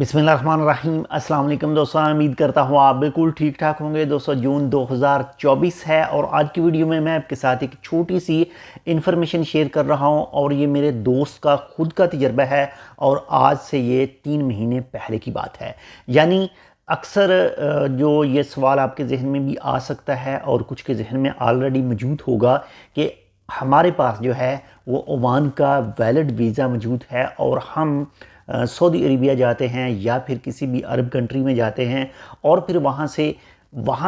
बिस्मिल्लाहिर्रहमानिर्रहीम। अस्सलाम वालेकुम दोस्तों, उम्मीद करता हूँ आप बिल्कुल ठीक ठाक होंगे। दोस्तों जून 2024 है और आज की वीडियो में मैं आपके साथ एक छोटी सी इन्फॉर्मेशन शेयर कर रहा हूँ और ये मेरे दोस्त का खुद का तजर्बा है और आज से ये 3 महीने पहले की बात है। यानी अक्सर जो ये सवाल आपके जहन में भी आ सकता है और कुछ के जहन में ऑलरेडी मौजूद होगा कि हमारे पास जो है वो ओमान का वैलिड वीज़ा मौजूद है और हम सऊदी अरेबिया जाते हैं या फिर किसी भी अरब कंट्री में जाते हैं और फिर वहाँ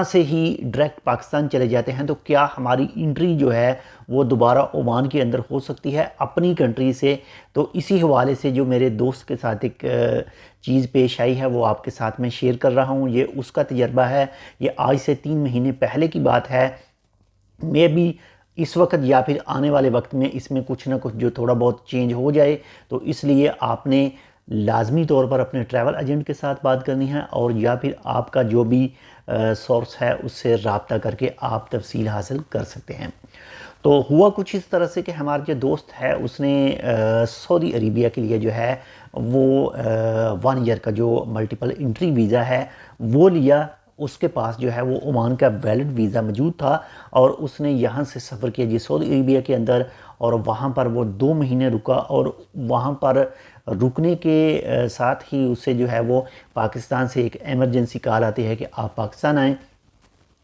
से ही डायरेक्ट पाकिस्तान चले जाते हैं, तो क्या हमारी एंट्री जो है वो दोबारा ओमान के अंदर हो सकती है अपनी कंट्री से। तो इसी हवाले से जो मेरे दोस्त के साथ एक चीज़ पेश आई है वो आपके साथ मैं शेयर कर रहा हूँ। ये उसका तजर्बा है, ये आज से 3 महीने पहले की बात है। मैं भी इस वक्त या फिर आने वाले वक्त में इसमें कुछ ना कुछ जो थोड़ा बहुत चेंज हो जाए, तो इसलिए आपने लाजमी तौर पर अपने ट्रैवल एजेंट के साथ बात करनी है और या फिर आपका जो भी सोर्स है उससे रब्ता करके आप तफसील हासिल कर सकते हैं। तो हुआ कुछ इस तरह से कि हमारा जो दोस्त है उसने सऊदी अरेबिया के लिए जो है वो 1 ईयर का जो मल्टीपल एंट्री वीज़ा है वो लिया। उसके पास जो है वो ओमान का वैलिड वीज़ा मौजूद था और उसने यहाँ से सफ़र किया जी सऊदी अरेबिया के अंदर और वहाँ पर वो 2 महीने रुका और वहाँ पर रुकने के साथ ही उससे जो है वो पाकिस्तान से एक एमरजेंसी कॉल आती है कि आप पाकिस्तान आएँ।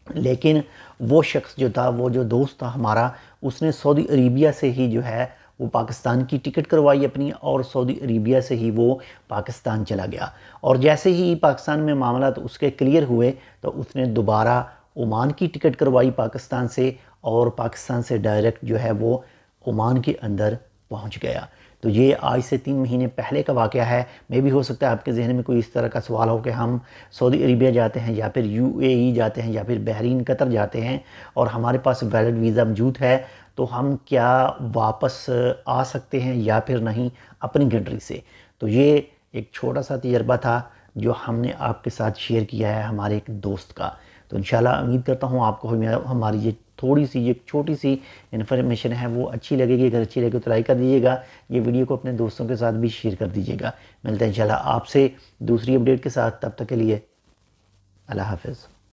लेकिन वो शख्स जो था, वो जो दोस्त था हमारा, उसने सऊदी अरेबिया से ही जो है वो पाकिस्तान की टिकट करवाई अपनी और सऊदी अरेबिया से ही वो पाकिस्तान चला गया। और जैसे ही पाकिस्तान में मामला तो उसके क्लियर हुए तो उसने दोबारा ओमान की टिकट करवाई पाकिस्तान से और पाकिस्तान से डायरेक्ट जो है वो ओमान के अंदर पहुंच गया। तो ये आज से 3 महीने पहले का वाक़या है। मे भी हो सकता है आपके जहन में कोई इस तरह का सवाल हो कि हम सऊदी अरेबिया जाते हैं या फिर यूएई जाते हैं या फिर बहरीन कतर जाते हैं और हमारे पास वैलिड वीज़ा मौजूद है, तो हम क्या वापस आ सकते हैं या फिर नहीं अपनी कंट्री से। तो ये एक छोटा सा तजर्बा था जो हमने आपके साथ शेयर किया है हमारे एक दोस्त का। तो इंशाल्लाह उम्मीद करता हूँ आपको हमारी ये थोड़ी सी ये छोटी सी इन्फॉर्मेशन है वो अच्छी लगेगी। अगर अच्छी लगे तो लाइक कर दीजिएगा, ये वीडियो को अपने दोस्तों के साथ भी शेयर कर दीजिएगा। मिलते हैं इंशाल्लाह आपसे दूसरी अपडेट के साथ, तब तक के लिए अल्लाह हाफ़िज़।